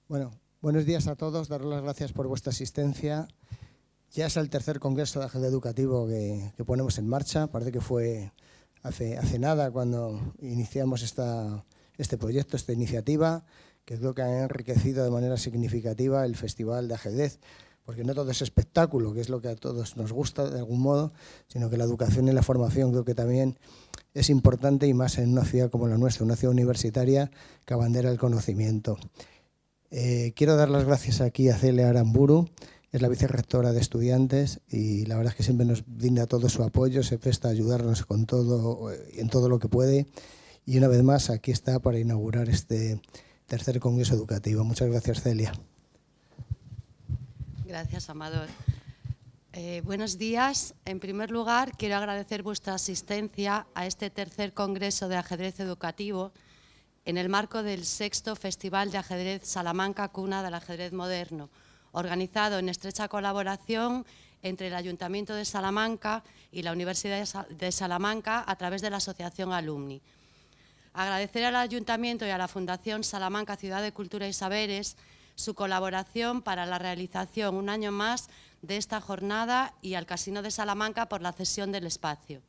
Bueno, buenos días a todos, daros las gracias por vuestra asistencia. Ya es el tercer congreso de ajedrez educativo que ponemos en marcha. Parece que fue hace nada cuando iniciamos este proyecto, esta iniciativa, que creo que ha enriquecido de manera significativa el Festival de Ajedrez, porque no todo es espectáculo, que es lo que a todos nos gusta de algún modo, sino que la educación y la formación creo que también es importante, y más en una ciudad como la nuestra, una ciudad universitaria que abandera el conocimiento. Quiero dar las gracias aquí a Celia Aramburu, es la vicerrectora de estudiantes, y la verdad es que siempre nos brinda todo su apoyo, se presta a ayudarnos con todo, en todo lo que puede, y una vez más aquí está para inaugurar este tercer congreso educativo. Muchas gracias, Celia. Gracias, Amador. Buenos días. En primer lugar, quiero agradecer vuestra asistencia a este tercer congreso de ajedrez educativo en el marco del 6º Festival de Ajedrez Salamanca, Cuna del Ajedrez Moderno, organizado en estrecha colaboración entre el Ayuntamiento de Salamanca y la Universidad de Salamanca a través de la Asociación Alumni. Agradecer al Ayuntamiento y a la Fundación Salamanca Ciudad de Cultura y Saberes su colaboración para la realización un año más de esta jornada, y al Casino de Salamanca por la cesión del espacio.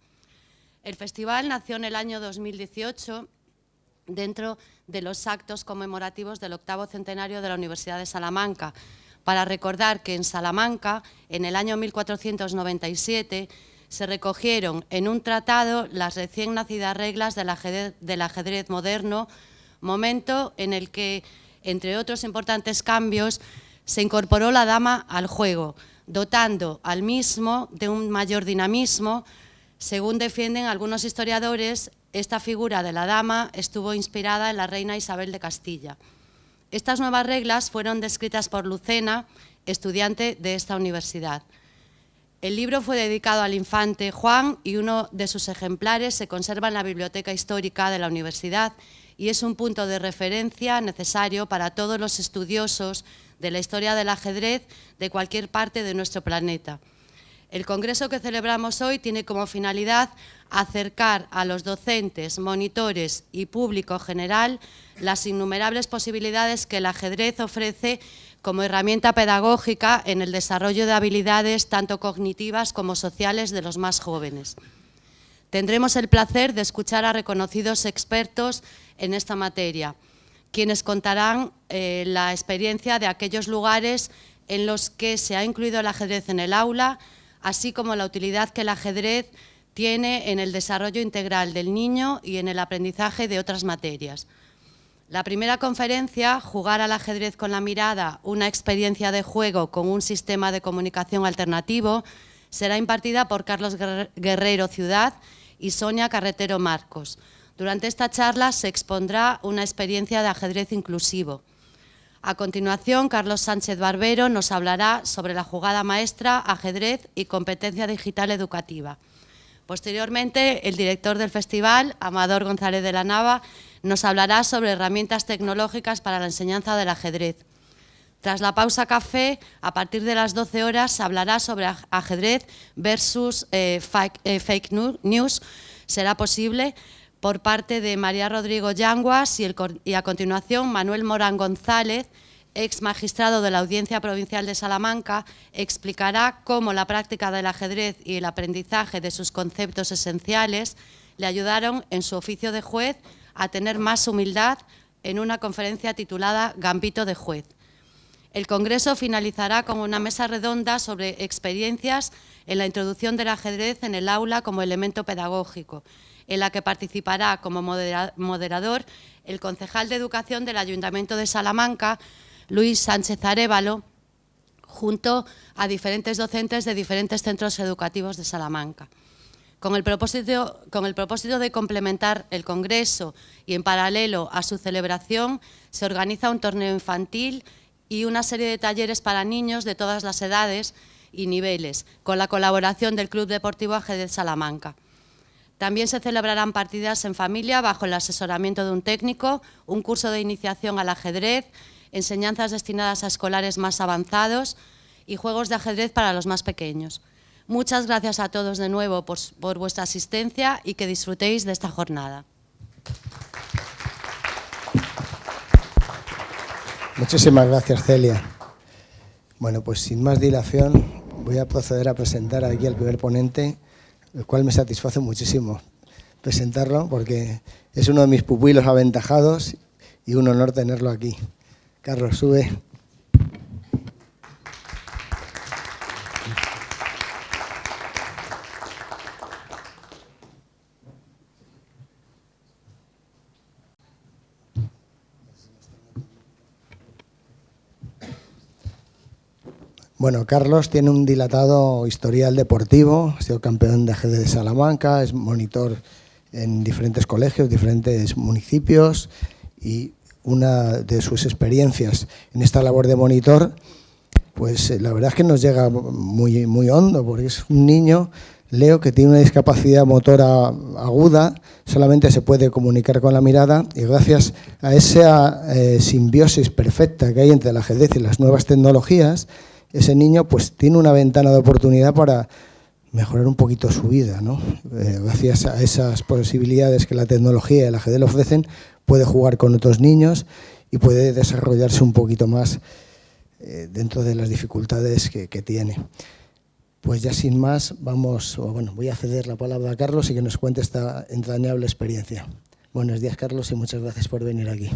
El festival nació en el año 2018 dentro de los actos conmemorativos del 8º centenario de la Universidad de Salamanca, para recordar que en Salamanca, en el año 1497, se recogieron en un tratado las recién nacidas reglas del ajedrez moderno, momento en el que, entre otros importantes cambios, se incorporó la dama al juego, dotando al mismo de un mayor dinamismo. Según defienden algunos historiadores, esta figura de la dama estuvo inspirada en la reina Isabel de Castilla. Estas nuevas reglas fueron descritas por Lucena, estudiante de esta universidad. El libro fue dedicado al infante Juan y uno de sus ejemplares se conserva en la Biblioteca Histórica de la Universidad, y es un punto de referencia necesario para todos los estudiosos de la historia del ajedrez de cualquier parte de nuestro planeta. El congreso que celebramos hoy tiene como finalidad acercar a los docentes, monitores y público general las innumerables posibilidades que el ajedrez ofrece como herramienta pedagógica en el desarrollo de habilidades tanto cognitivas como sociales de los más jóvenes. Tendremos el placer de escuchar a reconocidos expertos en esta materia, quienes contarán la experiencia de aquellos lugares en los que se ha incluido el ajedrez en el aula, así como la utilidad que el ajedrez tiene en el desarrollo integral del niño y en el aprendizaje de otras materias. La primera conferencia, Jugar al ajedrez con la mirada, una experiencia de juego con un sistema de comunicación alternativo, será impartida por Carlos Guerrero Ciudad y Sonia Carretero Marcos. Durante esta charla se expondrá una experiencia de ajedrez inclusivo. A continuación, Carlos Sánchez Barbero nos hablará sobre la jugada maestra, ajedrez y competencia digital educativa. Posteriormente, el director del festival, Amador González de la Nava, nos hablará sobre herramientas tecnológicas para la enseñanza del ajedrez. Tras la pausa café, a partir de las 12 horas, se hablará sobre ajedrez versus fake news. Será posible por parte de María Rodrigo Yanguas y a continuación Manuel Morán González, ex magistrado de la Audiencia Provincial de Salamanca, explicará cómo la práctica del ajedrez y el aprendizaje de sus conceptos esenciales le ayudaron en su oficio de juez a tener más humildad en una conferencia titulada Gambito de Juez. El congreso finalizará con una mesa redonda sobre experiencias en la introducción del ajedrez en el aula como elemento pedagógico, en la que participará como moderador el concejal de Educación del Ayuntamiento de Salamanca, Luis Sánchez Arévalo, junto a diferentes docentes de diferentes centros educativos de Salamanca. Con el propósito de complementar el congreso y en paralelo a su celebración, se organiza un torneo infantil y una serie de talleres para niños de todas las edades y niveles, con la colaboración del Club Deportivo Ajedrez Salamanca. También se celebrarán partidas en familia bajo el asesoramiento de un técnico, un curso de iniciación al ajedrez, enseñanzas destinadas a escolares más avanzados y juegos de ajedrez para los más pequeños. Muchas gracias a todos de nuevo por vuestra asistencia y que disfrutéis de esta jornada. Muchísimas gracias, Celia. Bueno, pues sin más dilación voy a proceder a presentar aquí al primer ponente, el cual me satisface muchísimo presentarlo porque es uno de mis pupilos aventajados y un honor tenerlo aquí. Carlos, sube. Bueno, Carlos tiene un dilatado historial deportivo, ha sido campeón de ajedrez de Salamanca, es monitor en diferentes colegios, diferentes municipios, y una de sus experiencias en esta labor de monitor, pues la verdad es que nos llega muy, muy hondo, porque es un niño, Leo, que tiene una discapacidad motora aguda, solamente se puede comunicar con la mirada, y gracias a esa simbiosis perfecta que hay entre el ajedrez y las nuevas tecnologías, ese niño pues tiene una ventana de oportunidad para mejorar un poquito su vida, ¿no? Gracias a esas posibilidades que la tecnología y el ajedrez le ofrecen, puede jugar con otros niños y puede desarrollarse un poquito más dentro de las dificultades que tiene. Pues ya sin más, voy a ceder la palabra a Carlos y que nos cuente esta entrañable experiencia. Buenos días, Carlos, y muchas gracias por venir aquí.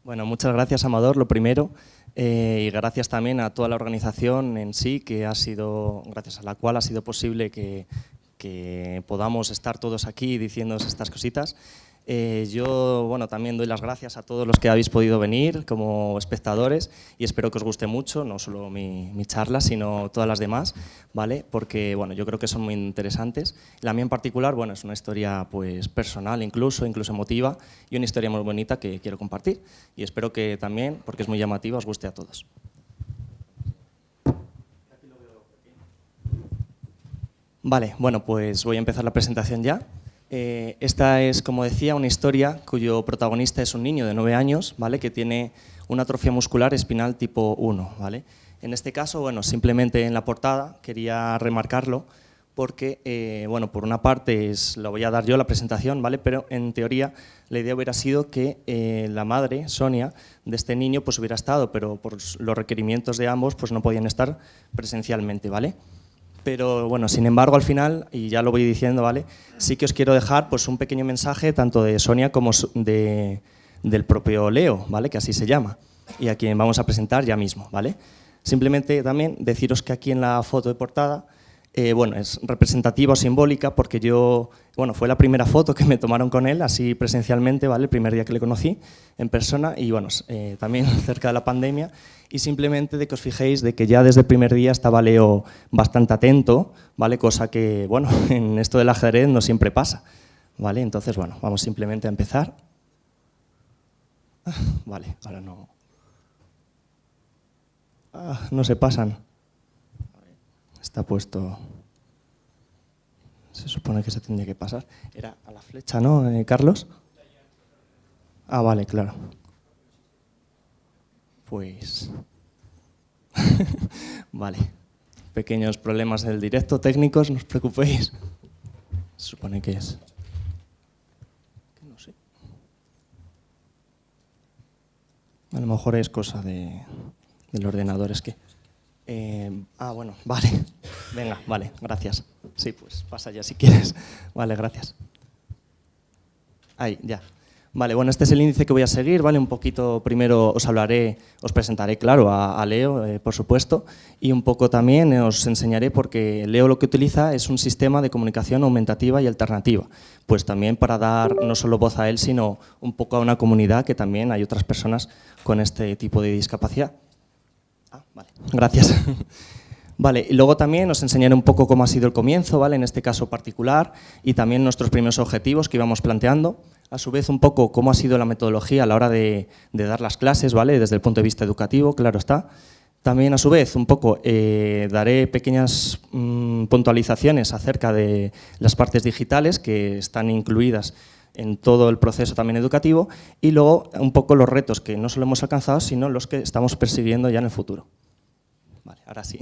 Bueno, muchas gracias, Amador, lo primero. Y gracias también a toda la organización en sí, gracias a la cual ha sido posible que podamos estar todos aquí diciéndoos estas cositas. Yo también doy las gracias a todos los que habéis podido venir como espectadores y espero que os guste mucho, no solo mi charla, sino todas las demás, ¿vale? Porque yo creo que son muy interesantes. La mía en particular, es una historia pues personal, incluso emotiva, y una historia muy bonita que quiero compartir. Y espero que también, porque es muy llamativa, os guste a todos. Vale, pues voy a empezar la presentación ya. Esta es, como decía, una historia cuyo protagonista es un niño de 9 años, ¿vale? Que tiene una atrofia muscular espinal tipo 1. ¿Vale? En este caso, simplemente en la portada quería remarcarlo porque, por una parte lo voy a dar yo la presentación, ¿vale? Pero en teoría la idea hubiera sido que la madre, Sonia, de este niño pues hubiera estado, pero por los requerimientos de ambos pues no podían estar presencialmente, ¿vale? Pero sin embargo, al final, y ya lo voy diciendo, ¿vale? Sí que os quiero dejar pues un pequeño mensaje tanto de Sonia como del propio Leo, ¿vale? Que así se llama, y a quien vamos a presentar ya mismo, ¿vale? Simplemente también deciros que aquí en la foto de portada, es representativa o simbólica porque fue la primera foto que me tomaron con él, así presencialmente, ¿vale? El primer día que le conocí en persona y también cerca de la pandemia. Y simplemente de que os fijéis de que ya desde el primer día estaba Leo bastante atento, ¿vale? Cosa que, en esto del ajedrez no siempre pasa, ¿vale? Entonces, vamos simplemente a empezar. Vale, ahora no. No se pasan. Está puesto. Se supone que se tendría que pasar. Era a la flecha, ¿no, Carlos? Vale, claro. Pues, vale, pequeños problemas del directo, técnicos, no os preocupéis. Se supone que es... que no sé. A lo mejor es cosa del ordenador, es que... vale, venga, vale, gracias. Sí, pues pasa ya si quieres. Vale, gracias. Ahí, ya. Vale, este es el índice que voy a seguir, ¿vale? Un poquito primero os presentaré, claro, a Leo, por supuesto, y un poco también os enseñaré porque Leo lo que utiliza es un sistema de comunicación aumentativa y alternativa, pues también para dar no solo voz a él, sino un poco a una comunidad que también hay otras personas con este tipo de discapacidad. Vale, gracias. Vale, y luego también os enseñaré un poco cómo ha sido el comienzo, ¿vale? En este caso particular, y también nuestros primeros objetivos que íbamos planteando. A su vez, un poco cómo ha sido la metodología a la hora de dar las clases, ¿vale? Desde el punto de vista educativo, claro está. También, a su vez, un poco daré pequeñas puntualizaciones acerca de las partes digitales que están incluidas en todo el proceso también educativo, y luego un poco los retos que no solo hemos alcanzado, sino los que estamos persiguiendo ya en el futuro. Vale, ahora sí.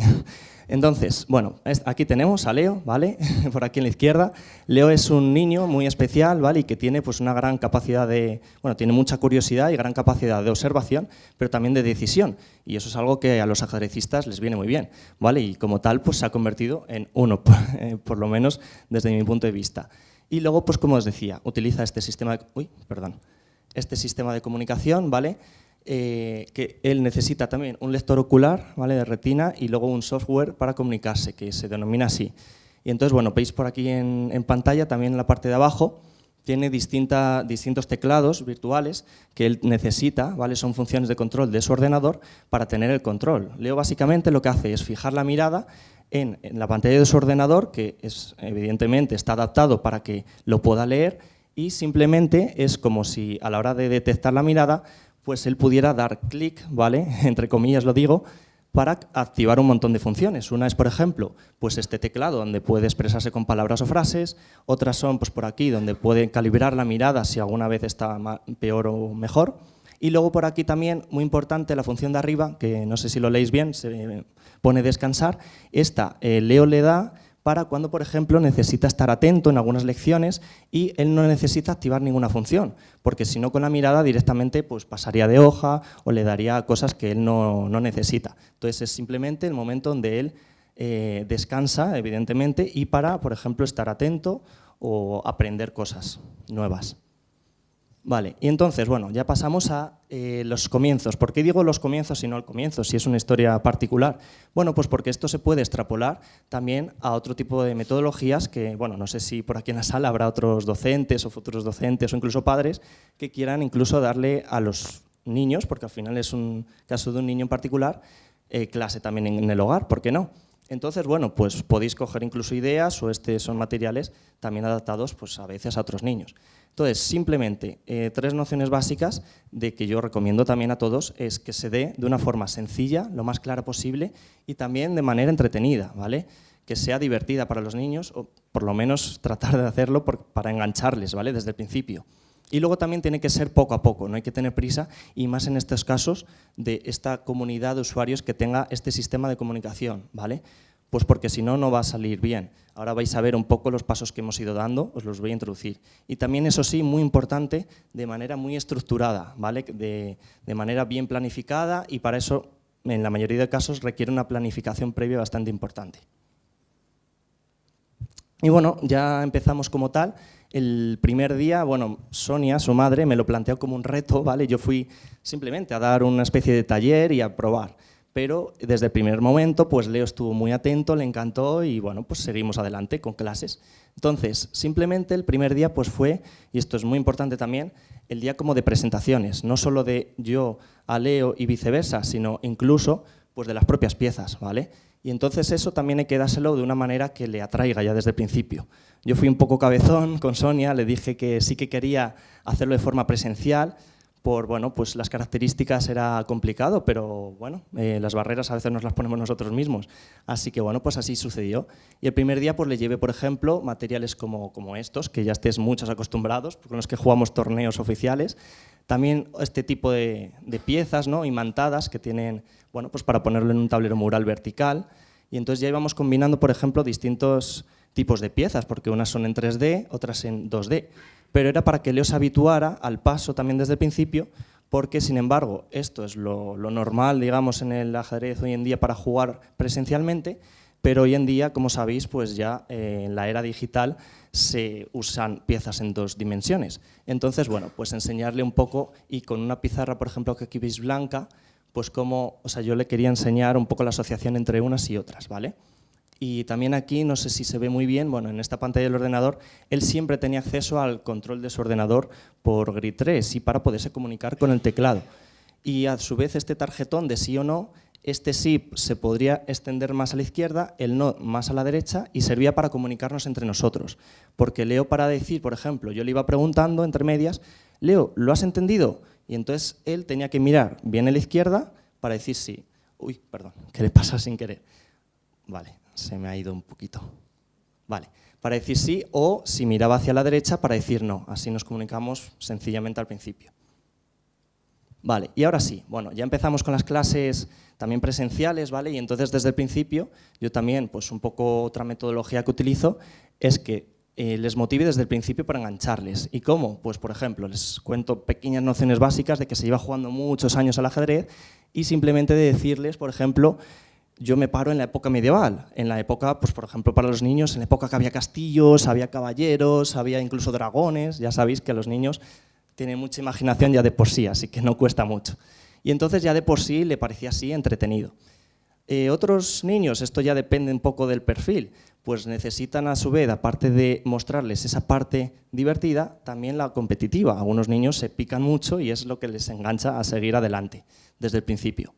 Entonces, bueno, aquí tenemos a Leo, ¿vale? Por aquí en la izquierda. Leo es un niño muy especial, ¿vale? Y que tiene pues una gran capacidad de, bueno, tiene mucha curiosidad y gran capacidad de observación, pero también de decisión. Y eso es algo que a los ajedrecistas les viene muy bien, ¿vale? Y como tal, pues se ha convertido en uno, por lo menos desde mi punto de vista. Y luego, pues como os decía, utiliza este sistema de comunicación, ¿vale? Que él necesita también un lector ocular, ¿vale? De retina y luego un software para comunicarse, que se denomina así. Y entonces, bueno, veis por aquí en pantalla, también en la parte de abajo, tiene distintos teclados virtuales que él necesita, ¿vale? Son funciones de control de su ordenador para tener el control. Leo básicamente lo que hace es fijar la mirada en la pantalla de su ordenador, que evidentemente está adaptado para que lo pueda leer, y simplemente es como si a la hora de detectar la mirada, pues él pudiera dar clic, ¿vale? Entre comillas lo digo, para activar un montón de funciones. Una es, por ejemplo, pues este teclado donde puede expresarse con palabras o frases, otras son pues por aquí donde puede calibrar la mirada si alguna vez está peor o mejor, y luego por aquí también, muy importante, la función de arriba, que no sé si lo leéis bien, se pone descansar. Esta Leo le da para cuando, por ejemplo, necesita estar atento en algunas lecciones y él no necesita activar ninguna función, porque si no con la mirada directamente pues, pasaría de hoja o le daría cosas que él no necesita. Entonces es simplemente el momento donde él descansa, evidentemente, y para, por ejemplo, estar atento o aprender cosas nuevas. Vale, y entonces, bueno, ya pasamos a los comienzos. ¿Por qué digo los comienzos y no el comienzo, si es una historia particular? Bueno, pues porque esto se puede extrapolar también a otro tipo de metodologías que, bueno, no sé si por aquí en la sala habrá otros docentes o futuros docentes o incluso padres que quieran incluso darle a los niños, porque al final es un caso de un niño en particular, clase también en el hogar, ¿por qué no? Entonces, bueno, pues podéis coger incluso ideas o son materiales también adaptados pues, a veces a otros niños. Entonces, simplemente, 3 nociones básicas de que yo recomiendo también a todos es que se dé de una forma sencilla, lo más clara posible y también de manera entretenida, ¿vale? Que sea divertida para los niños o por lo menos tratar de hacerlo para engancharles, ¿vale? Desde el principio. Y luego también tiene que ser poco a poco, no hay que tener prisa y más en estos casos de esta comunidad de usuarios que tenga este sistema de comunicación, ¿vale? Pues porque si no, no va a salir bien. Ahora vais a ver un poco los pasos que hemos ido dando, os los voy a introducir. Y también, eso sí, muy importante, de manera muy estructurada, ¿vale? De manera bien planificada y para eso, en la mayoría de casos, requiere una planificación previa bastante importante. Y bueno, ya empezamos como tal. El primer día, bueno, Sonia, su madre, me lo planteó como un reto, ¿vale? Yo fui simplemente a dar una especie de taller y a probar. Pero desde el primer momento, pues Leo estuvo muy atento, le encantó y bueno, pues seguimos adelante con clases. Entonces, simplemente el primer día pues fue, y esto es muy importante también, el día como de presentaciones, no solo de yo a Leo y viceversa, sino incluso pues de las propias piezas, ¿vale? Y entonces eso también hay que dárselo de una manera que le atraiga ya desde el principio. Yo fui un poco cabezón con Sonia, le dije que sí que quería hacerlo de forma presencial, por bueno, pues las características era complicado, pero bueno, las barreras a veces nos las ponemos nosotros mismos. Así que bueno, pues así sucedió. Y el primer día pues le llevé, por ejemplo, materiales como estos, que ya estéis muchos acostumbrados, con los que jugamos torneos oficiales. También este tipo de piezas, ¿no? Imantadas que tienen, bueno, pues para ponerlo en un tablero mural vertical. Y entonces ya íbamos combinando, por ejemplo, distintos tipos de piezas, porque unas son en 3D, otras en 2D. Pero era para que Leo se habituara al paso también desde el principio, porque, sin embargo, esto es lo normal, digamos, en el ajedrez hoy en día para jugar presencialmente, pero hoy en día, como sabéis, pues ya en la era digital se usan piezas en 2 dimensiones. Entonces, bueno, pues enseñarle un poco y con una pizarra, por ejemplo, que aquí veis blanca, pues como, o sea, yo le quería enseñar un poco la asociación entre unas y otras, ¿vale? Y también aquí, no sé si se ve muy bien, bueno, en esta pantalla del ordenador, él siempre tenía acceso al control de su ordenador por grid 3 y para poderse comunicar con el teclado. Y a su vez este tarjetón de sí o no, este sí se podría extender más a la izquierda, el no más a la derecha y servía para comunicarnos entre nosotros. Porque Leo para decir, por ejemplo, yo le iba preguntando entre medias, Leo, ¿lo has entendido? Y entonces él tenía que mirar bien a la izquierda para decir sí. Uy, perdón, ¿qué le pasa sin querer? Vale. Se me ha ido un poquito. Vale, para decir sí o si miraba hacia la derecha para decir no. Así nos comunicamos sencillamente al principio. Vale, y ahora sí, bueno, ya empezamos con las clases también presenciales, ¿vale? Y entonces desde el principio yo también, pues un poco otra metodología que utilizo es que les motive desde el principio para engancharles. ¿Y cómo? Pues por ejemplo, les cuento pequeñas nociones básicas de que se lleva jugando muchos años al ajedrez y simplemente de decirles, por ejemplo, yo me paro en la época medieval, en la época, pues por ejemplo para los niños, en la época que había castillos, había caballeros, había incluso dragones, ya sabéis que los niños tienen mucha imaginación ya de por sí, así que no cuesta mucho. Y entonces ya de por sí le parecía así entretenido. Otros niños, esto ya depende un poco del perfil, pues necesitan a su vez, aparte de mostrarles esa parte divertida, también la competitiva. Algunos niños se pican mucho y es lo que les engancha a seguir adelante desde el principio.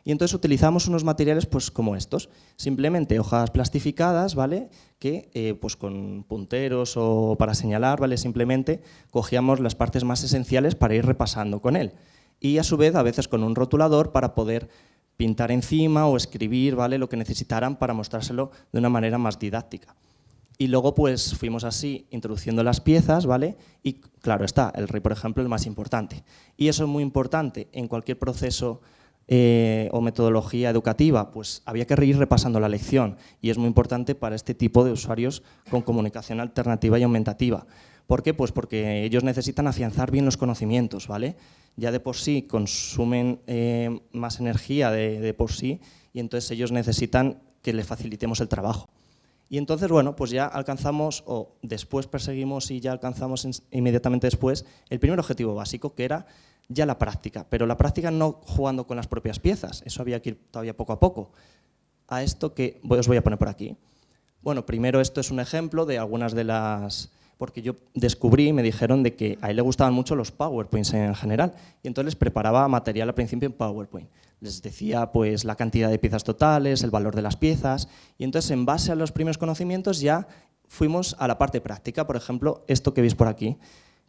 Y entonces utilizamos unos materiales pues, como estos, simplemente hojas plastificadas, ¿vale? Que pues con punteros o para señalar, ¿vale? Simplemente cogíamos las partes más esenciales para ir repasando con él. Y a su vez, a veces con un rotulador para poder pintar encima o escribir, ¿vale? Lo que necesitaran para mostrárselo de una manera más didáctica. Y luego pues fuimos así introduciendo las piezas, ¿vale? Y claro está, el rey, por ejemplo, el más importante. Y eso es muy importante en cualquier proceso o metodología educativa, pues había que ir repasando la lección y es muy importante para este tipo de usuarios con comunicación alternativa y aumentativa. ¿Por qué? Pues porque ellos necesitan afianzar bien los conocimientos, ¿vale? Ya de por sí consumen más energía de por sí y entonces ellos necesitan que les facilitemos el trabajo. Y entonces, bueno, pues ya alcanzamos, o después perseguimos y ya alcanzamos inmediatamente después el primer objetivo básico, que era ya la práctica, pero la práctica no jugando con las propias piezas, eso había que ir todavía poco a poco. A esto que os voy a poner por aquí. Bueno, primero esto es un ejemplo de algunas de las... porque yo descubrí, me dijeron de que a él le gustaban mucho los PowerPoints en general, y entonces les preparaba material al principio en PowerPoint. Les decía pues la cantidad de piezas totales, el valor de las piezas, y entonces en base a los primeros conocimientos ya fuimos a la parte práctica, por ejemplo, esto que veis por aquí,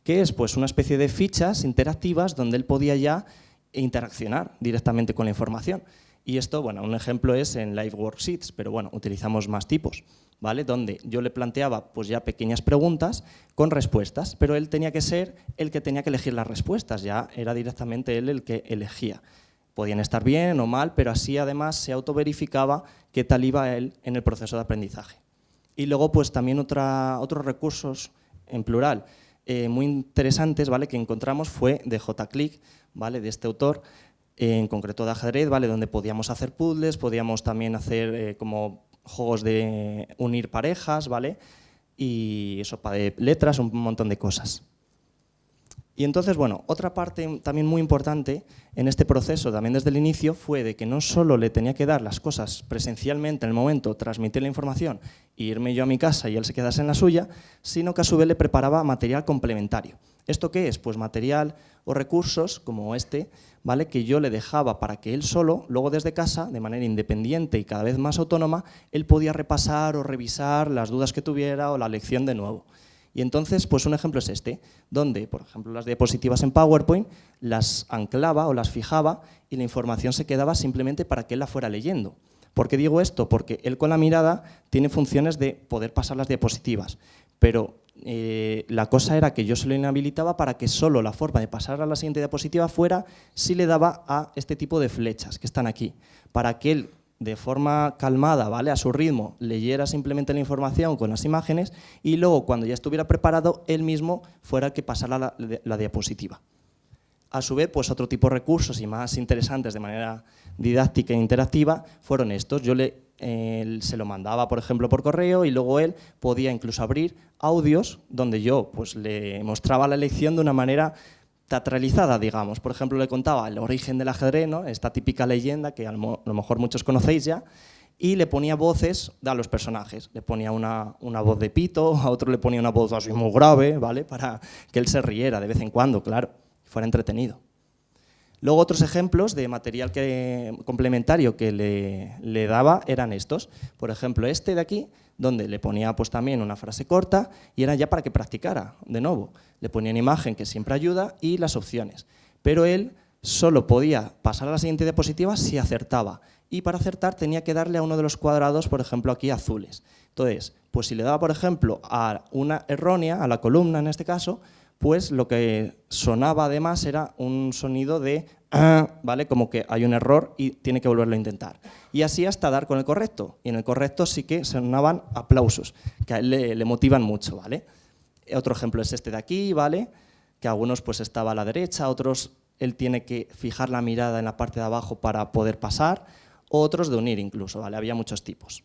que es pues una especie de fichas interactivas donde él podía ya interaccionar directamente con la información. Y esto, bueno, un ejemplo es en Live Worksheets, pero bueno, utilizamos más tipos, ¿vale? Donde yo le planteaba pues ya pequeñas preguntas con respuestas, pero él tenía que ser el que tenía que elegir las respuestas, ya era directamente él el que elegía. Podían estar bien o mal, pero así además se autoverificaba qué tal iba él en el proceso de aprendizaje. Y luego pues también otros recursos, en plural, muy interesantes, ¿vale? Que encontramos fue de JClick, ¿vale? De este autor, en concreto de ajedrez, ¿vale? Donde podíamos hacer puzzles, podíamos también hacer como juegos de unir parejas, ¿vale? Y sopa de letras, un montón de cosas. Y entonces, bueno, otra parte también muy importante en este proceso, también desde el inicio, fue de que no solo le tenía que dar las cosas presencialmente en el momento, transmitir la información e irme yo a mi casa y él se quedase en la suya, sino que a su vez le preparaba material complementario. ¿Esto qué es? Pues material o recursos como este, ¿vale? Que yo le dejaba para que él solo, luego desde casa, de manera independiente y cada vez más autónoma, él podía repasar o revisar las dudas que tuviera o la lección de nuevo. Y entonces, pues un ejemplo es este, donde, por ejemplo, las diapositivas en PowerPoint las anclaba o las fijaba y la información se quedaba simplemente para que él la fuera leyendo. ¿Por qué digo esto? Porque él con la mirada tiene funciones de poder pasar las diapositivas, pero la cosa era que yo se lo inhabilitaba para que solo la forma de pasar a la siguiente diapositiva fuera si le daba a este tipo de flechas que están aquí, para que él de forma calmada, ¿vale? A su ritmo, leyera simplemente la información con las imágenes y luego, cuando ya estuviera preparado, él mismo fuera el que pasara la diapositiva. A su vez, pues otro tipo de recursos y más interesantes de manera didáctica e interactiva fueron estos. Yo se lo mandaba, por ejemplo, por correo y luego él podía incluso abrir audios donde yo pues, le mostraba la lección de una manera teatralizada, digamos. Por ejemplo, le contaba el origen del ajedrez, ¿no? Esta típica leyenda que a lo mejor muchos conocéis ya, y le ponía voces a los personajes. Le ponía una voz de pito, a otro le ponía una voz así muy grave, ¿vale? Para que él se riera de vez en cuando, claro, y fuera entretenido. Luego otros ejemplos de material complementario que le daba eran estos. Por ejemplo, este de aquí, donde le ponía pues también una frase corta y era ya para que practicara, de nuevo. Le ponía una imagen que siempre ayuda y las opciones. Pero él solo podía pasar a la siguiente diapositiva si acertaba. Y para acertar tenía que darle a uno de los cuadrados, por ejemplo, aquí azules. Entonces, pues si le daba, por ejemplo, a una errónea, a la columna en este caso, pues lo que sonaba además era un sonido de ¿vale? Como que hay un error y tiene que volverlo a intentar. Y así hasta dar con el correcto. Y en el correcto sí que sonaban aplausos, que a él le motivan mucho, ¿vale? Otro ejemplo es este de aquí, ¿vale? Que algunos pues estaba a la derecha, otros él tiene que fijar la mirada en la parte de abajo para poder pasar, otros de unir incluso, ¿vale? Había muchos tipos.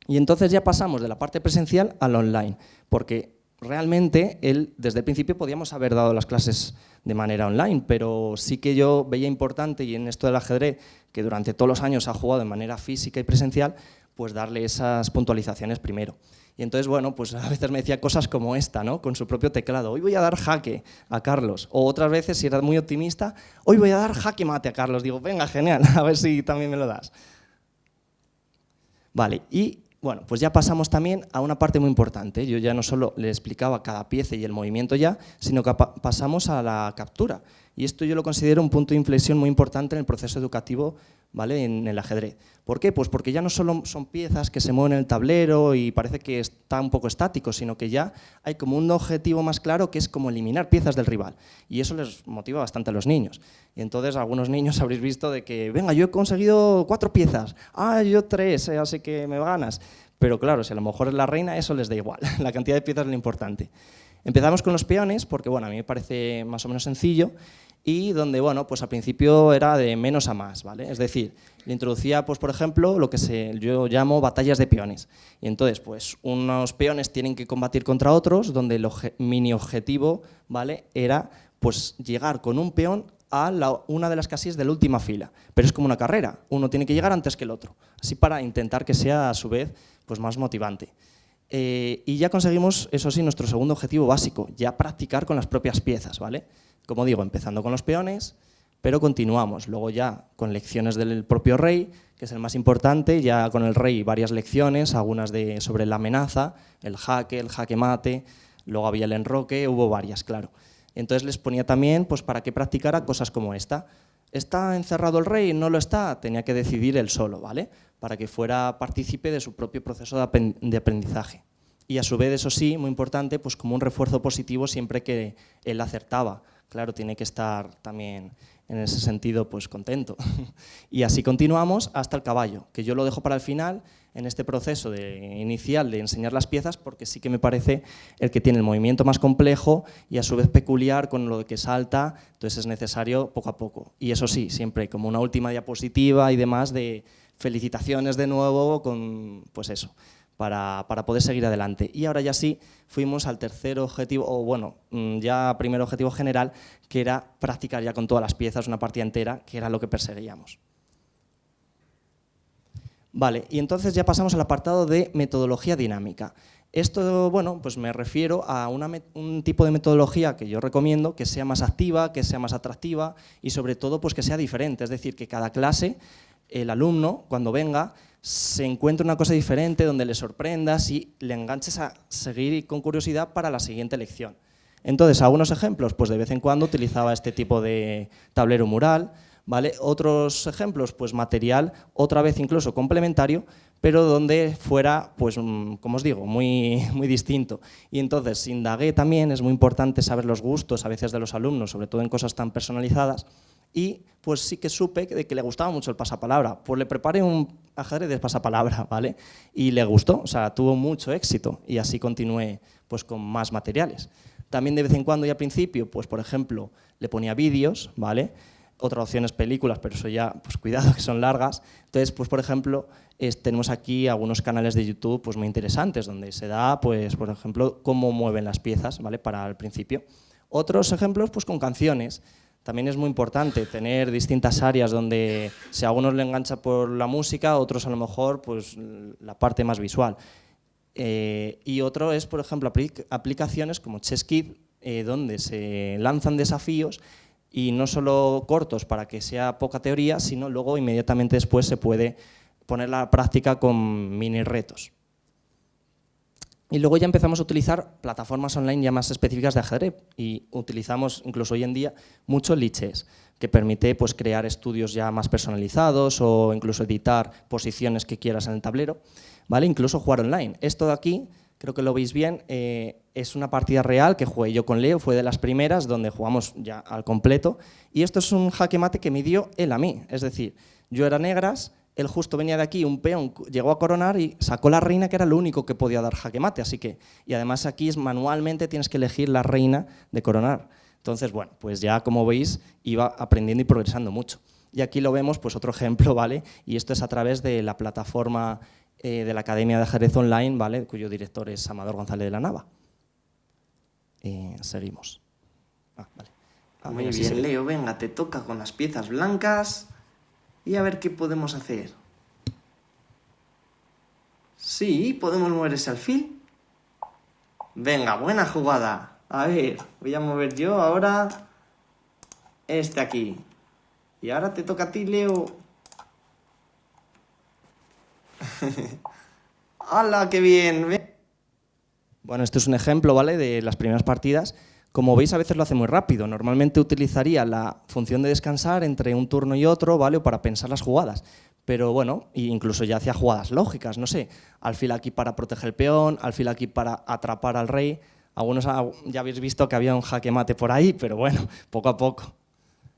Y entonces ya pasamos de la parte presencial al online, porque realmente él, desde el principio podíamos haber dado las clases de manera online, pero sí que yo veía importante, y en esto del ajedrez, que durante todos los años ha jugado de manera física y presencial, pues darle esas puntualizaciones primero. Y entonces, bueno, pues a veces me decía cosas como esta, ¿no? Con su propio teclado. Hoy voy a dar jaque a Carlos. O otras veces, si era muy optimista, hoy voy a dar jaque mate a Carlos. Digo, venga, genial, a ver si también me lo das. Vale, y bueno, pues ya pasamos también a una parte muy importante. Yo ya no solo le explicaba cada pieza y el movimiento ya, sino que pasamos a la captura. Y esto yo lo considero un punto de inflexión muy importante en el proceso educativo, ¿vale? En el ajedrez. ¿Por qué? Pues porque ya no solo son piezas que se mueven en el tablero y parece que está un poco estático, sino que ya hay como un objetivo más claro que es como eliminar piezas del rival. Y eso les motiva bastante a los niños. Y entonces algunos niños habréis visto de que, venga, yo he conseguido 4 piezas, yo 3, así que me ganas. Pero claro, si a lo mejor es la reina, eso les da igual, la cantidad de piezas es lo importante. Empezamos con los peones, porque bueno, a mí me parece más o menos sencillo, y donde, bueno, pues al principio era de menos a más, ¿vale? Es decir, le introducía, pues por ejemplo, lo que yo llamo batallas de peones. Y entonces, pues unos peones tienen que combatir contra otros, donde el mini objetivo, ¿vale? Era pues llegar con un peón a una de las casillas de la última fila. Pero es como una carrera, uno tiene que llegar antes que el otro, así para intentar que sea a su vez pues más motivante. Y ya conseguimos, eso sí, nuestro segundo objetivo básico, ya practicar con las propias piezas, ¿vale? Como digo, empezando con los peones, pero continuamos. Luego ya con lecciones del propio rey, que es el más importante, ya con el rey varias lecciones, algunas sobre la amenaza, el jaque mate, luego había el enroque, hubo varias, claro. Entonces les ponía también pues, para que practicara cosas como esta. ¿Está encerrado el rey? ¿No lo está? Tenía que decidir él solo, ¿vale? Para que fuera partícipe de su propio proceso de aprendizaje. Y a su vez, eso sí, muy importante, pues como un refuerzo positivo siempre que él acertaba. Claro, tiene que estar también en ese sentido pues contento. Y así continuamos hasta el caballo, que yo lo dejo para el final en este proceso inicial de enseñar las piezas, porque sí que me parece el que tiene el movimiento más complejo y a su vez peculiar con lo que salta, entonces es necesario poco a poco. Y eso sí, siempre como una última diapositiva y demás de felicitaciones de nuevo con pues eso, para poder seguir adelante. Y ahora ya sí fuimos al tercer objetivo, o bueno, ya primer objetivo general, que era practicar ya con todas las piezas una partida entera, que era lo que perseguíamos. Vale, y entonces ya pasamos al apartado de metodología dinámica. Esto, bueno, pues me refiero a un tipo de metodología que yo recomiendo, que sea más activa, que sea más atractiva y sobre todo pues que sea diferente, es decir, que cada clase, el alumno, cuando venga, se encuentre una cosa diferente donde le sorprendas y le enganches a seguir con curiosidad para la siguiente lección. Entonces, algunos ejemplos, pues de vez en cuando utilizaba este tipo de tablero mural, ¿vale? Otros ejemplos, pues material, otra vez incluso complementario, pero donde fuera, pues como os digo, muy distinto. Y entonces indagué también, es muy importante saber los gustos a veces de los alumnos, sobre todo en cosas tan personalizadas, y pues sí que supe de que le gustaba mucho el pasapalabra. Pues le preparé un ajedrez de pasapalabra, ¿vale? Y le gustó, o sea, tuvo mucho éxito y así continué pues con más materiales. También de vez en cuando y al principio, pues por ejemplo, le ponía vídeos, ¿vale? Otra opción es películas, pero eso ya, pues cuidado, que son largas. Entonces, pues por ejemplo, tenemos aquí algunos canales de YouTube pues muy interesantes, donde se da, pues por ejemplo, cómo mueven las piezas, ¿vale? Para el principio. Otros ejemplos, pues con canciones. También es muy importante tener distintas áreas donde si a algunos le engancha por la música, otros a lo mejor pues la parte más visual. Y otro es, por ejemplo, aplicaciones como ChessKid, donde se lanzan desafíos y no solo cortos para que sea poca teoría, sino luego inmediatamente después se puede poner la práctica con mini retos. Y luego ya empezamos a utilizar plataformas online ya más específicas de ajedrez y utilizamos incluso hoy en día mucho Lichess, que permite pues, crear estudios ya más personalizados o incluso editar posiciones que quieras en el tablero, ¿vale? Incluso jugar online. Esto de aquí creo que lo veis bien, es una partida real que jugué yo con Leo, fue de las primeras donde jugamos ya al completo, y esto es un jaque mate que me dio él a mí, es decir, yo era negras, él justo venía de aquí, un peón llegó a coronar y sacó la reina, que era lo único que podía dar jaque mate, así que, y además aquí es manualmente tienes que elegir la reina de coronar. Entonces, bueno, pues ya como veis iba aprendiendo y progresando mucho. Y aquí lo vemos, pues otro ejemplo, ¿vale? Y esto es a través de la plataforma de la Academia de Ajedrez Online, ¿vale? Cuyo director es Amador González de la Nava. Seguimos. Vale. Muy bien, Leo, venga, te toca con las piezas blancas y a ver qué podemos hacer. Sí, podemos mover ese alfil. Venga, buena jugada. A ver, voy a mover yo ahora este aquí. Y ahora te toca a ti, Leo. ¡Hala, qué bien! Bueno, esto es un ejemplo, ¿vale?, de las primeras partidas. Como veis, a veces lo hace muy rápido. Normalmente utilizaría la función de descansar entre un turno y otro, ¿vale?, o para pensar las jugadas. Pero bueno, incluso ya hacía jugadas lógicas, no sé, alfil aquí para proteger el peón, alfil aquí para atrapar al rey. Algunos ya habéis visto que había un jaque mate por ahí, pero bueno, poco a poco.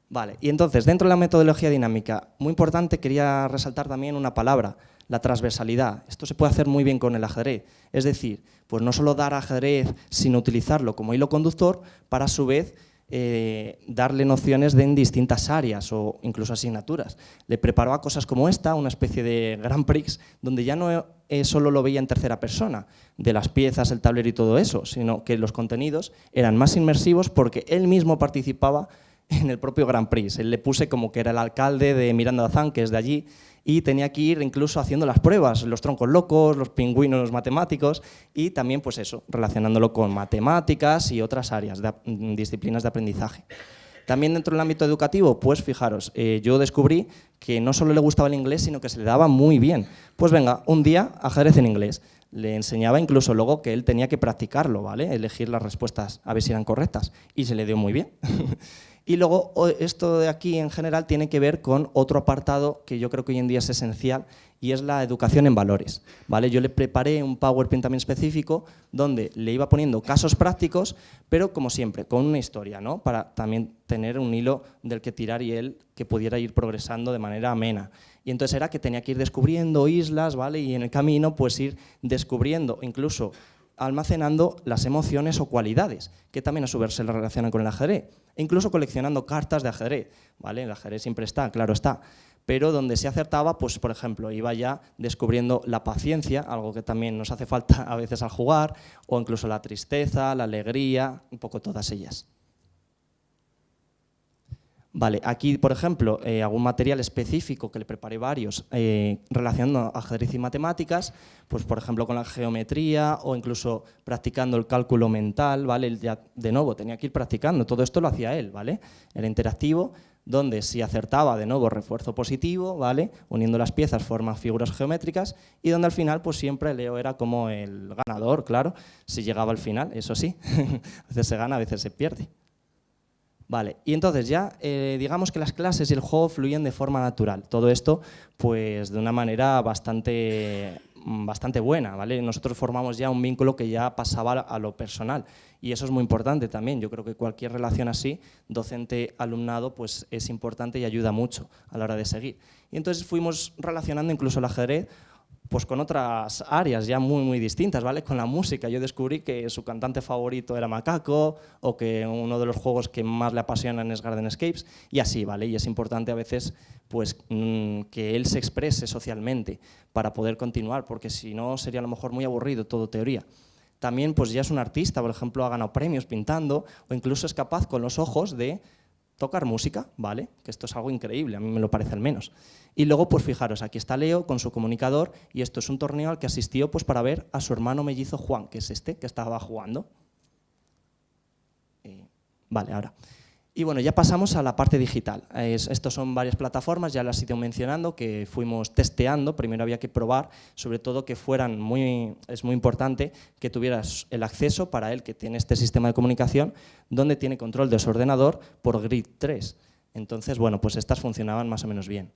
Vale, y entonces, dentro de la metodología dinámica, muy importante, quería resaltar también una palabra, la transversalidad. Esto se puede hacer muy bien con el ajedrez, es decir, pues no solo dar ajedrez, sino utilizarlo como hilo conductor para a su vez darle nociones en distintas áreas o incluso asignaturas. Le preparaba cosas como esta, una especie de Grand Prix, donde ya no solo lo veía en tercera persona, de las piezas, el tablero y todo eso, sino que los contenidos eran más inmersivos porque él mismo participaba en el propio Grand Prix. Él le puse como que era el alcalde de Miranda de Azán, que es de allí, y tenía que ir incluso haciendo las pruebas, los troncos locos, los pingüinos matemáticos, y también pues eso, relacionándolo con matemáticas y otras áreas, disciplinas de aprendizaje. También dentro del ámbito educativo, pues fijaros, yo descubrí que no solo le gustaba el inglés, sino que se le daba muy bien. Pues venga, un día ajedrez en inglés. Le enseñaba incluso luego que él tenía que practicarlo, ¿vale?, elegir las respuestas a ver si eran correctas, y se le dio muy bien. Y luego esto de aquí en general tiene que ver con otro apartado que yo creo que hoy en día es esencial y es la educación en valores, ¿vale? Yo le preparé un PowerPoint también específico donde le iba poniendo casos prácticos, pero como siempre, con una historia, ¿no?, para también tener un hilo del que tirar y él que pudiera ir progresando de manera amena. Y entonces era que tenía que ir descubriendo islas, ¿vale?, y en el camino pues ir descubriendo incluso almacenando las emociones o cualidades, que también a su vez se relacionan con el ajedrez, e incluso coleccionando cartas de ajedrez, ¿vale? El ajedrez siempre está, claro está, pero donde se acertaba, pues por ejemplo, iba ya descubriendo la paciencia, algo que también nos hace falta a veces al jugar, o incluso la tristeza, la alegría, un poco todas ellas. Vale, aquí, por ejemplo, algún material específico que le preparé varios relacionando ajedrez y matemáticas, pues por ejemplo con la geometría o incluso practicando el cálculo mental, ¿vale? Ya, de nuevo, tenía que ir practicando, todo esto lo hacía él, ¿vale? Era interactivo, donde si acertaba, de nuevo, refuerzo positivo, ¿vale?, uniendo las piezas forma figuras geométricas, y donde al final pues siempre Leo era como el ganador, claro, si llegaba al final, eso sí, a veces se gana, a veces se pierde. Vale, y entonces ya digamos que las clases y el juego fluyen de forma natural. Todo esto pues de una manera bastante buena, ¿vale? Nosotros formamos ya un vínculo que ya pasaba a lo personal y eso es muy importante también. Yo creo que cualquier relación así, docente-alumnado, pues es importante y ayuda mucho a la hora de seguir. Y entonces fuimos relacionando incluso el ajedrez pues con otras áreas ya muy distintas, ¿vale? Con la música. Yo descubrí que su cantante favorito era Macaco o que uno de los juegos que más le apasionan es Garden Escapes y así, ¿vale? Y es importante a veces pues, que él se exprese socialmente para poder continuar, porque si no sería a lo mejor muy aburrido todo teoría. También pues ya es un artista, por ejemplo, ha ganado premios pintando o incluso es capaz con los ojos de tocar música, ¿vale? Que esto es algo increíble, a mí me lo parece al menos. Y luego, pues fijaros, aquí está Leo con su comunicador y esto es un torneo al que asistió pues, para ver a su hermano mellizo Juan, que es este, que estaba jugando. Vale, ahora. Y bueno, ya pasamos a la parte digital. Estos son varias plataformas, ya las he ido mencionando, que fuimos testeando. Primero había que probar, sobre todo que fueran es muy importante que tuvieras el acceso para él, que tiene este sistema de comunicación, donde tiene control de su ordenador por Grid 3. Entonces, bueno, pues estas funcionaban más o menos bien.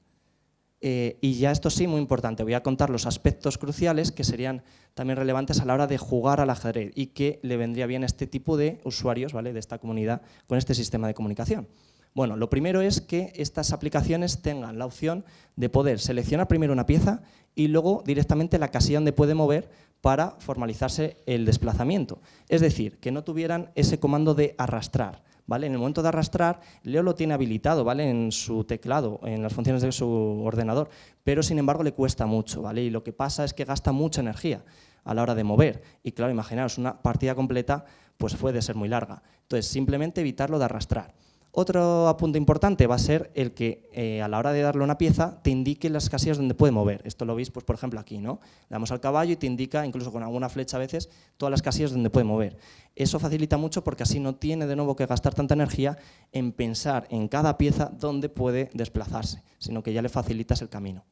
Y ya esto sí, muy importante, voy a contar los aspectos cruciales que serían también relevantes a la hora de jugar al ajedrez y que le vendría bien a este tipo de usuarios, ¿vale?, de esta comunidad con este sistema de comunicación. Bueno, lo primero es que estas aplicaciones tengan la opción de poder seleccionar primero una pieza y luego directamente la casilla donde puede mover para formalizarse el desplazamiento. Es decir, que no tuvieran ese comando de arrastrar, ¿vale? En el momento de arrastrar, Leo lo tiene habilitado, ¿vale?, en su teclado, en las funciones de su ordenador, pero sin embargo le cuesta mucho, ¿vale? Y lo que pasa es que gasta mucha energía a la hora de mover. Y claro, imaginaos, una partida completa pues puede ser muy larga. Entonces, simplemente evitarlo de arrastrar. Otro apunte importante va a ser el que a la hora de darle una pieza te indique las casillas donde puede mover. Esto lo veis, pues, por ejemplo, aquí, ¿no? Le damos al caballo y te indica, incluso con alguna flecha a veces, todas las casillas donde puede mover. Eso facilita mucho porque así no tiene de nuevo que gastar tanta energía en pensar en cada pieza donde puede desplazarse, sino que ya le facilitas el camino.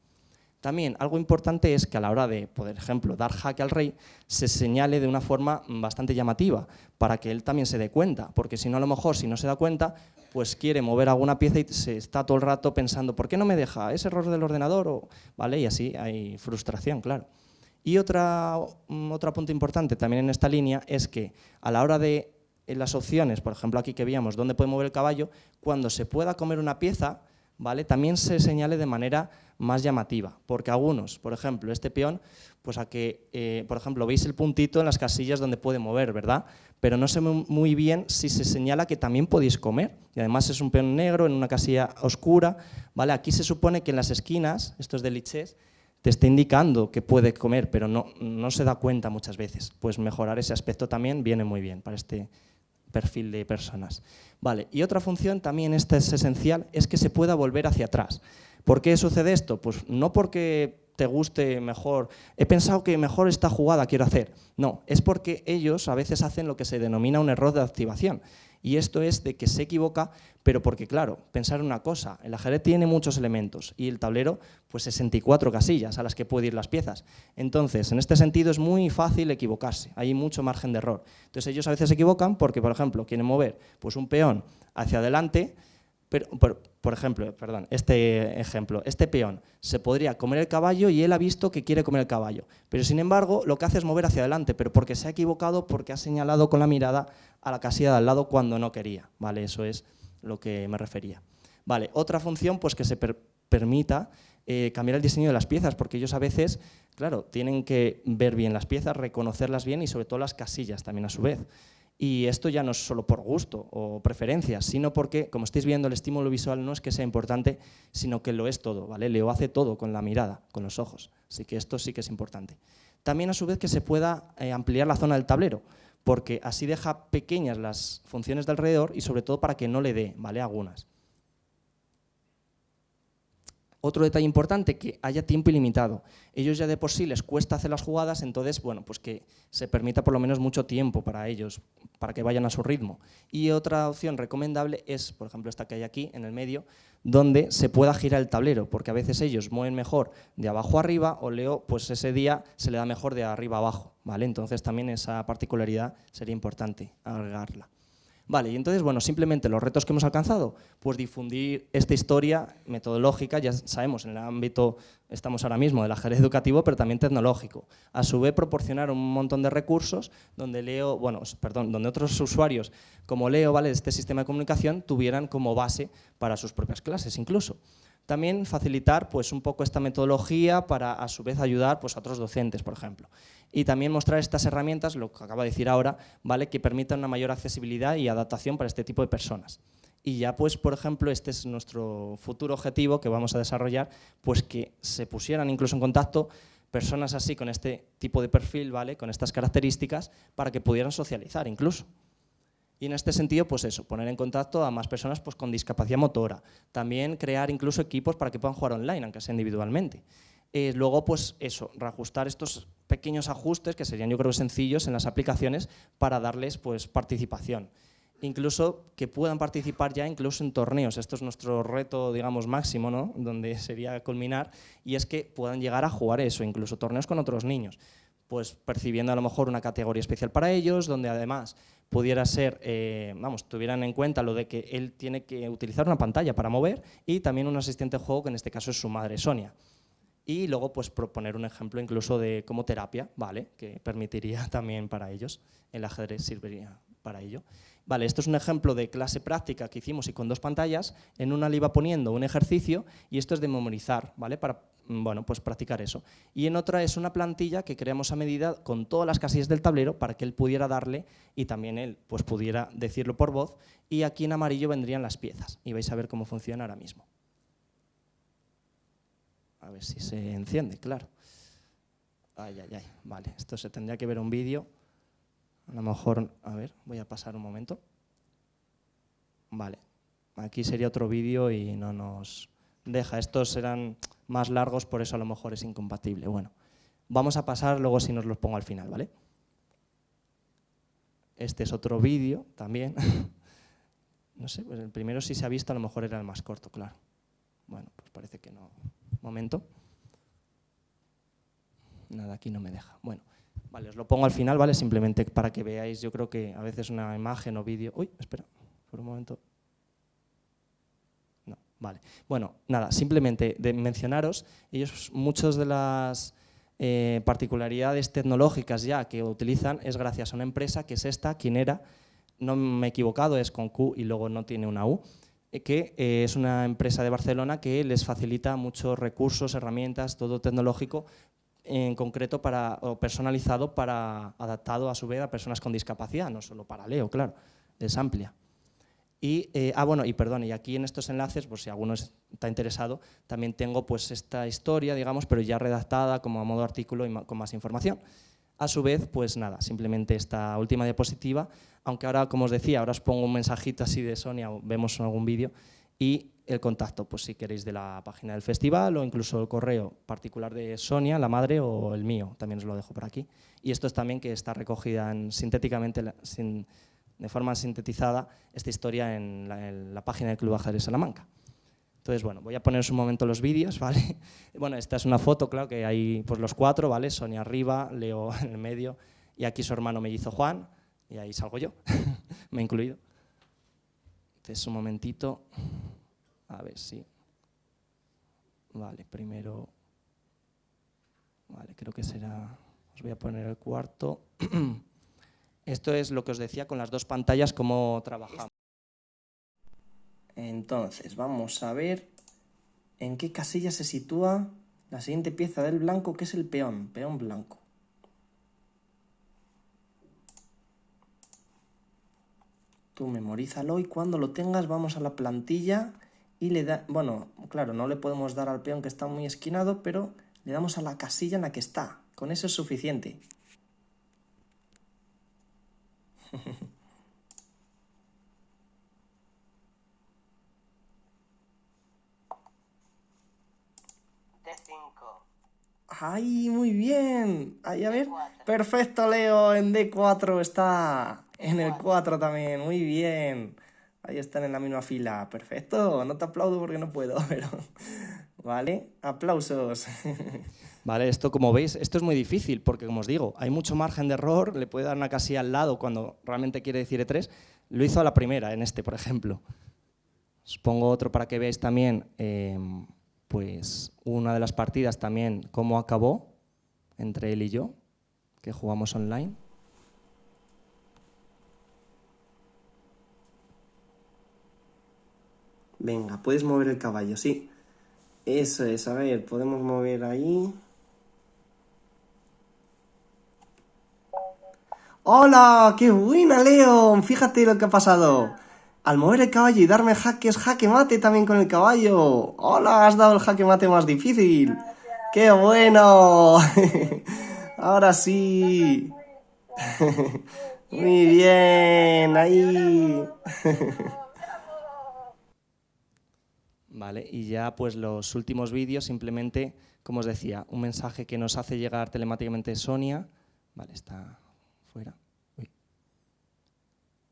También algo importante es que a la hora de, por ejemplo, dar jaque al rey, se señale de una forma bastante llamativa, para que él también se dé cuenta, porque si no, a lo mejor, si no se da cuenta, pues quiere mover alguna pieza y se está todo el rato pensando, ¿por qué no me deja? ¿Es error del ordenador? ¿Vale? Y así hay frustración, claro. Y otro punto importante también en esta línea es que a la hora de las opciones, por ejemplo aquí que veíamos dónde puede mover el caballo, cuando se pueda comer una pieza, ¿vale?, también se señale de manera más llamativa, porque algunos, por ejemplo, este peón, pues por ejemplo, veis el puntito en las casillas donde puede mover, ¿verdad? Pero no sé muy bien si se señala que también podéis comer, y además es un peón negro en una casilla oscura, ¿vale? Aquí se supone que en las esquinas, esto es de lichess, te está indicando que puede comer, pero no se da cuenta muchas veces. Pues mejorar ese aspecto también viene muy bien para este perfil de personas. Vale, y otra función, también esta es esencial, es que se pueda volver hacia atrás. ¿Por qué sucede esto? Pues no porque te guste mejor, he pensado que mejor esta jugada quiero hacer. No, es porque ellos a veces hacen lo que se denomina un error de activación. Y esto es de que se equivoca, pero porque, claro, pensar una cosa, el ajedrez tiene muchos elementos y el tablero, pues 64 casillas a las que pueden ir las piezas. Entonces, en este sentido es muy fácil equivocarse, hay mucho margen de error. Entonces ellos a veces se equivocan porque, por ejemplo, quieren mover pues, un peón hacia adelante, pero, por ejemplo, perdón, este peón se podría comer el caballo y él ha visto que quiere comer el caballo, pero sin embargo lo que hace es mover hacia adelante, pero porque se ha equivocado, porque ha señalado con la mirada a la casilla de al lado cuando no quería, ¿vale? Eso es lo que me refería. Vale, otra función, pues que se permita cambiar el diseño de las piezas, porque ellos a veces, claro, tienen que ver bien las piezas, reconocerlas bien y sobre todo las casillas también a su vez. Y esto ya no es solo por gusto o preferencias, sino porque, como estáis viendo, el estímulo visual no es que sea importante, sino que lo es todo, ¿vale? Leo hace todo con la mirada, con los ojos, así que esto sí que es importante. También a su vez que se pueda ampliar la zona del tablero, porque así deja pequeñas las funciones de alrededor y sobre todo para que no le dé, ¿vale?, algunas. Otro detalle importante, que haya tiempo ilimitado. Ellos ya de por sí les cuesta hacer las jugadas, entonces, bueno, pues que se permita por lo menos mucho tiempo para ellos, para que vayan a su ritmo. Y otra opción recomendable es, por ejemplo, esta que hay aquí, en el medio, donde se pueda girar el tablero, porque a veces ellos mueven mejor de abajo a arriba, o Leo, pues ese día se le da mejor de arriba a abajo, ¿vale? Entonces también esa particularidad sería importante agregarla. Vale, y entonces, bueno, simplemente los retos que hemos alcanzado, pues difundir esta historia metodológica, ya sabemos, en el ámbito, estamos ahora mismo, del ajedrez educativo, pero también tecnológico. A su vez, proporcionar un montón de recursos donde donde otros usuarios como Leo, ¿vale?, de este sistema de comunicación, tuvieran como base para sus propias clases incluso. También facilitar pues, un poco esta metodología para a su vez ayudar pues, a otros docentes, por ejemplo. Y también mostrar estas herramientas, lo que acabo de decir ahora, ¿vale?, que permitan una mayor accesibilidad y adaptación para este tipo de personas. Y ya, pues, por ejemplo, este es nuestro futuro objetivo que vamos a desarrollar, pues que se pusieran incluso en contacto personas así, con este tipo de perfil, ¿vale?, con estas características, para que pudieran socializar incluso. Y en este sentido, pues eso, poner en contacto a más personas pues, con discapacidad motora. También crear incluso equipos para que puedan jugar online, aunque sea individualmente. Luego, pues eso, reajustar estos pequeños ajustes, que serían yo creo sencillos en las aplicaciones, para darles pues, participación. Incluso que puedan participar ya incluso en torneos. Esto es nuestro reto, digamos, máximo, ¿no?, donde sería culminar, y es que puedan llegar a jugar eso, incluso torneos con otros niños. Pues percibiendo a lo mejor una categoría especial para ellos, donde además pudiera ser, tuvieran en cuenta lo de que él tiene que utilizar una pantalla para mover y también un asistente de juego, que en este caso es su madre, Sonia. Y luego pues proponer un ejemplo incluso de como terapia, ¿vale? Que permitiría también para ellos, el ajedrez serviría para ello. Vale, esto es un ejemplo de clase práctica que hicimos y con 2 pantallas. En una le iba poniendo un ejercicio y esto es de memorizar, ¿vale? Para pues practicar eso. Y en otra es una plantilla que creamos a medida con todas las casillas del tablero para que él pudiera darle y también él pues pudiera decirlo por voz. Y aquí en amarillo vendrían las piezas y vais a ver cómo funciona ahora mismo. A ver si se enciende, claro. Ay, ay, ay, vale, esto se tendría que ver un vídeo. A lo mejor, a ver, voy a pasar un momento. Vale, aquí sería otro vídeo y no nos deja. Estos serán más largos, por eso a lo mejor es incompatible. Bueno, vamos a pasar luego si nos los pongo al final, ¿vale? Este es otro vídeo también. No sé, pues el primero si se ha visto a lo mejor era el más corto, claro. Bueno, pues parece que no. Momento. Nada, aquí no me deja. Bueno, vale, os lo pongo al final, ¿vale? Simplemente para que veáis, yo creo que a veces una imagen o vídeo... Uy, espera, por un momento. No, vale. Bueno, nada, simplemente de mencionaros, muchas de las particularidades tecnológicas ya que utilizan es gracias a una empresa que es esta, ¿quién era? No me he equivocado, es con Q y luego no tiene una U. Que es una empresa de Barcelona que les facilita muchos recursos, herramientas, todo tecnológico, en concreto personalizado, adaptado a su vez a personas con discapacidad, no solo para Leo, claro, es amplia. Y, y aquí en estos enlaces, por si alguno está interesado, también tengo pues esta historia, digamos, pero ya redactada como a modo artículo y con más información. A su vez, pues nada, simplemente esta última diapositiva, aunque ahora, como os decía, ahora os pongo un mensajito así de Sonia, o vemos en algún vídeo, y el contacto, pues si queréis, de la página del festival o incluso el correo particular de Sonia, la madre, o el mío, también os lo dejo por aquí. Y esto es también que está recogida sintéticamente, de forma sintetizada, esta historia en la página del Club Ajedrez Salamanca. Entonces, bueno, voy a poneros un momento los vídeos, ¿vale? Bueno, esta es una foto, claro, que hay pues los 4, ¿vale? Sonia arriba, Leo en el medio, y aquí su hermano mellizo Juan, y ahí salgo yo, me he incluido. Entonces, un momentito, a ver si... Vale, primero... Vale, creo que será... Os voy a poner el cuarto. Esto es lo que os decía con las 2 pantallas, cómo trabajamos. Entonces, vamos a ver en qué casilla se sitúa la siguiente pieza del blanco, que es el peón blanco. Tú memorízalo y cuando lo tengas vamos a la plantilla y le da... Bueno, claro, no le podemos dar al peón que está muy esquinado, pero le damos a la casilla en la que está. Con eso es suficiente. ¡Ay, muy bien! Ahí, a ver. Perfecto, Leo, en D4 está. En el 4 también, muy bien. Ahí están en la misma fila. Perfecto, no te aplaudo porque no puedo, pero... Vale, aplausos. Vale, esto como veis, esto es muy difícil porque, como os digo, hay mucho margen de error, le puede dar una casilla al lado cuando realmente quiere decir E3. Lo hizo a la primera, en este, por ejemplo. Os pongo otro para que veáis también... pues una de las partidas también, cómo acabó entre él y yo, que jugamos online. Venga, puedes mover el caballo, sí. Eso es, a ver, podemos mover ahí. ¡Hola! ¡Qué buena, Leon! Fíjate lo que ha pasado. Al mover el caballo y darme jaques, jaque mate también con el caballo. ¡Hola! Has dado el jaque mate más difícil. ¡Qué bueno! Ahora sí. Muy bien, ahí. Vale, y ya pues los últimos vídeos, simplemente, como os decía, un mensaje que nos hace llegar telemáticamente Sonia. Vale, está fuera. Uy.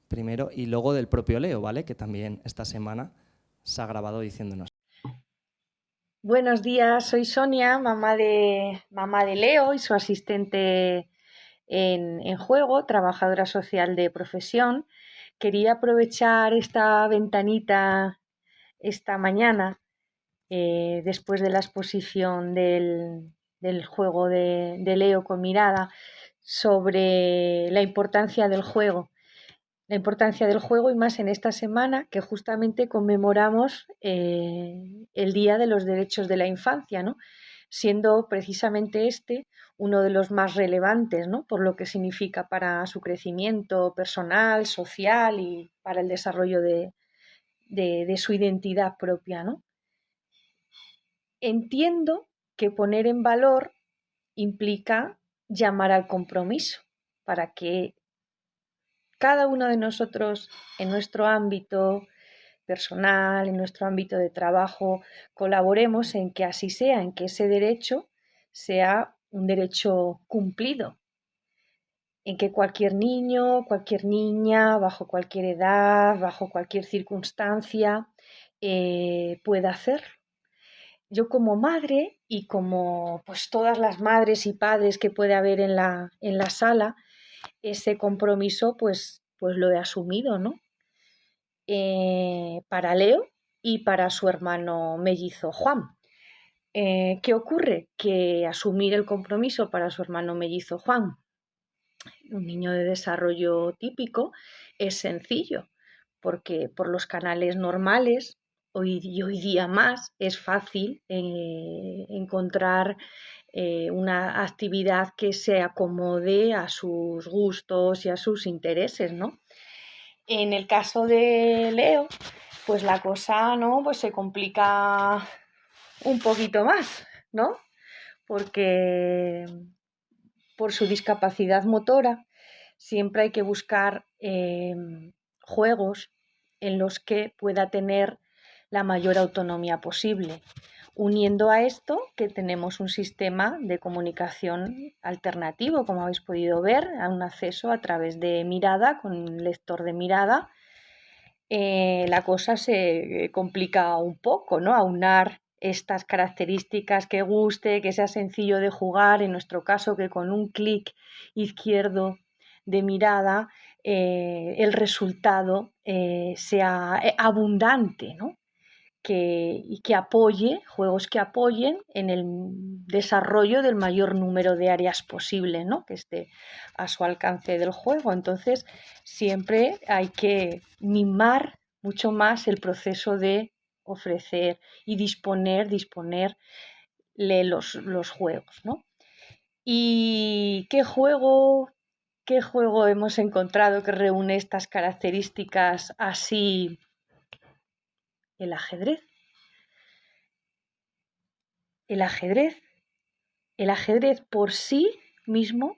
Primero, y luego del propio Leo, ¿vale? Que también esta semana se ha grabado diciéndonos. Buenos días, soy Sonia, mamá de Leo y su asistente en juego, trabajadora social de profesión. Quería aprovechar esta ventanita esta mañana, después de la exposición del juego de Leo con mirada, sobre la importancia del juego. La importancia del juego, y más en esta semana que justamente conmemoramos el Día de los Derechos de la Infancia, ¿no? Siendo precisamente este uno de los más relevantes, ¿no? Por lo que significa para su crecimiento personal, social y para el desarrollo de su identidad propia, ¿no? Entiendo que poner en valor implica llamar al compromiso para que cada uno de nosotros en nuestro ámbito personal, en nuestro ámbito de trabajo, colaboremos en que así sea, en que ese derecho sea un derecho cumplido, en que cualquier niño, cualquier niña, bajo cualquier edad, bajo cualquier circunstancia, pueda hacerlo. Yo como madre y como pues todas las madres y padres que puede haber en la sala, ese compromiso pues lo he asumido, ¿no? Para Leo y para su hermano mellizo Juan. ¿Qué ocurre? Que asumir el compromiso para su hermano mellizo Juan, un niño de desarrollo típico, es sencillo, porque por los canales normales, hoy día más, es fácil encontrar una actividad que se acomode a sus gustos y a sus intereses, ¿no? En el caso de Leo, pues la cosa, ¿no? Pues se complica un poquito más, ¿no? Porque por su discapacidad motora siempre hay que buscar juegos en los que pueda tener la mayor autonomía posible. Uniendo a esto que tenemos un sistema de comunicación alternativo, como habéis podido ver, a un acceso a través de mirada, con un lector de mirada, la cosa se complica un poco, ¿no? Aunar estas características, que guste, que sea sencillo de jugar, en nuestro caso que con un clic izquierdo de mirada el resultado sea abundante, ¿no? Y que apoye, juegos que apoyen en el desarrollo del mayor número de áreas posible, ¿no? Que esté a su alcance del juego. Entonces, siempre hay que mimar mucho más el proceso de ofrecer y disponerle los juegos, ¿no? ¿Y qué juego hemos encontrado que reúne estas características así? El ajedrez. El ajedrez por sí mismo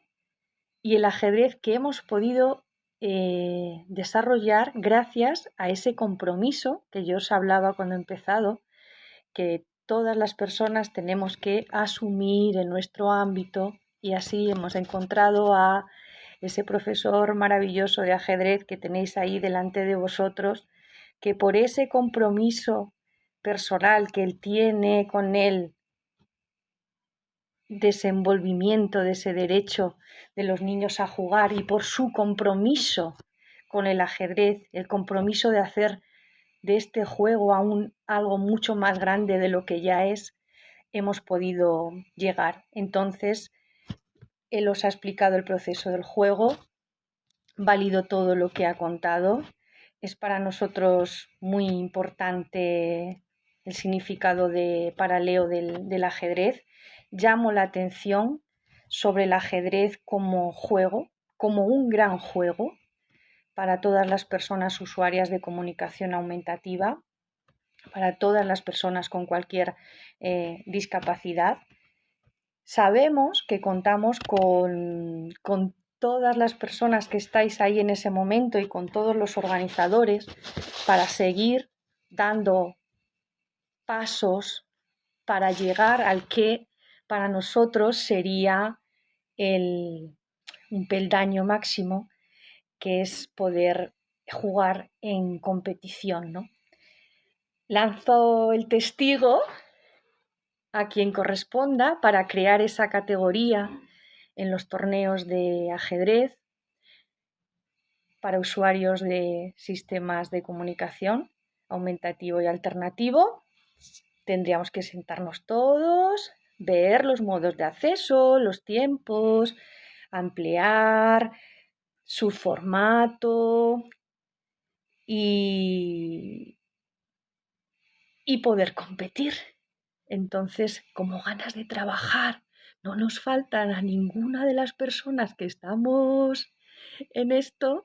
y el ajedrez que hemos podido desarrollar gracias a ese compromiso que yo os hablaba cuando he empezado, que todas las personas tenemos que asumir en nuestro ámbito, y así hemos encontrado a ese profesor maravilloso de ajedrez que tenéis ahí delante de vosotros, que por ese compromiso personal que él tiene con él, desenvolvimiento de ese derecho de los niños a jugar, y por su compromiso con el ajedrez, el compromiso de hacer de este juego aún algo mucho más grande de lo que ya es, hemos podido llegar. Entonces, él os ha explicado el proceso del juego, válido todo lo que ha contado. Es para nosotros muy importante el significado para Leo del ajedrez. Llamo la atención sobre el ajedrez como juego, como un gran juego para todas las personas usuarias de comunicación aumentativa, para todas las personas con cualquier discapacidad. Sabemos que contamos con todas las personas que estáis ahí en ese momento y con todos los organizadores para seguir dando pasos para llegar al que para nosotros sería un peldaño máximo, que es poder jugar en competición, ¿no? Lanzo el testigo a quien corresponda para crear esa categoría en los torneos de ajedrez para usuarios de sistemas de comunicación aumentativo y alternativo. Tendríamos que sentarnos todos, ver los modos de acceso, los tiempos, ampliar su formato y poder competir. Entonces, como ganas de trabajar no nos faltan a ninguna de las personas que estamos en esto,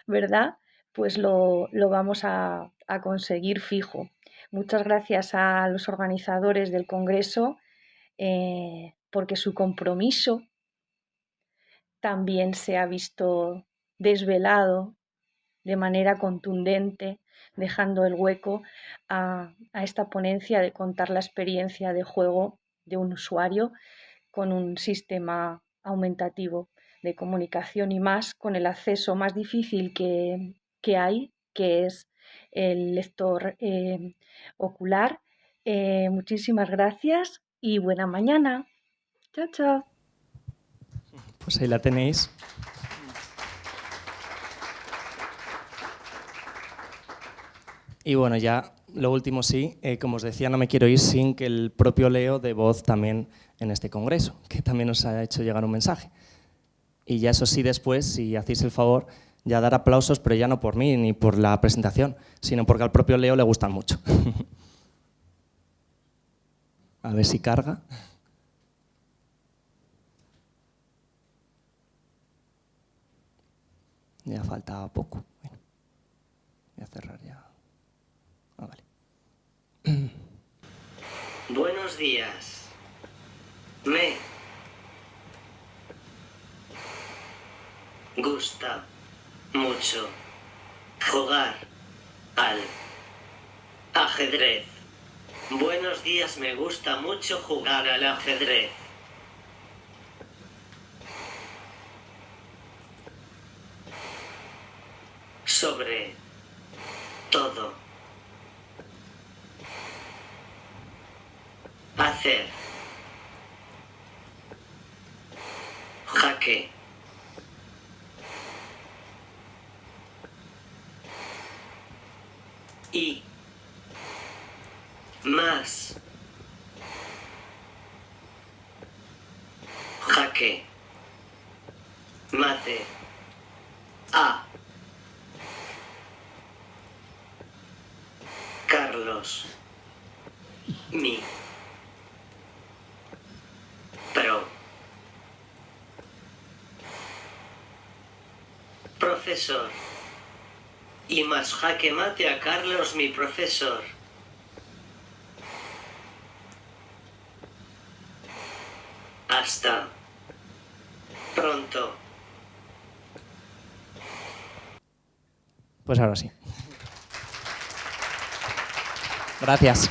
¿verdad? Pues lo vamos a conseguir fijo. Muchas gracias a los organizadores del Congreso porque su compromiso también se ha visto desvelado de manera contundente, dejando el hueco a esta ponencia de contar la experiencia de juego de un usuario con un sistema aumentativo de comunicación y más con el acceso más difícil que hay, que es el lector ocular. Muchísimas gracias y buena mañana. Chao, chao. Pues ahí la tenéis. Y bueno, ya lo último sí, como os decía, no me quiero ir sin que el propio Leo dé voz también en este congreso, que también nos ha hecho llegar un mensaje. Y ya eso sí, después, si hacéis el favor, ya dar aplausos, pero ya no por mí ni por la presentación, sino porque al propio Leo le gustan mucho. A ver si carga. Ya falta poco. Bueno, voy a cerrar ya. Ah, vale. Buenos días. Me gusta mucho jugar al ajedrez. Buenos días, me gusta mucho jugar al ajedrez. Sobre todo, hacer jaque y más jaque mate a Carlos, mi profesor, y más jaque mate a Carlos, mi profesor. Hasta pronto. Pues ahora sí. Gracias.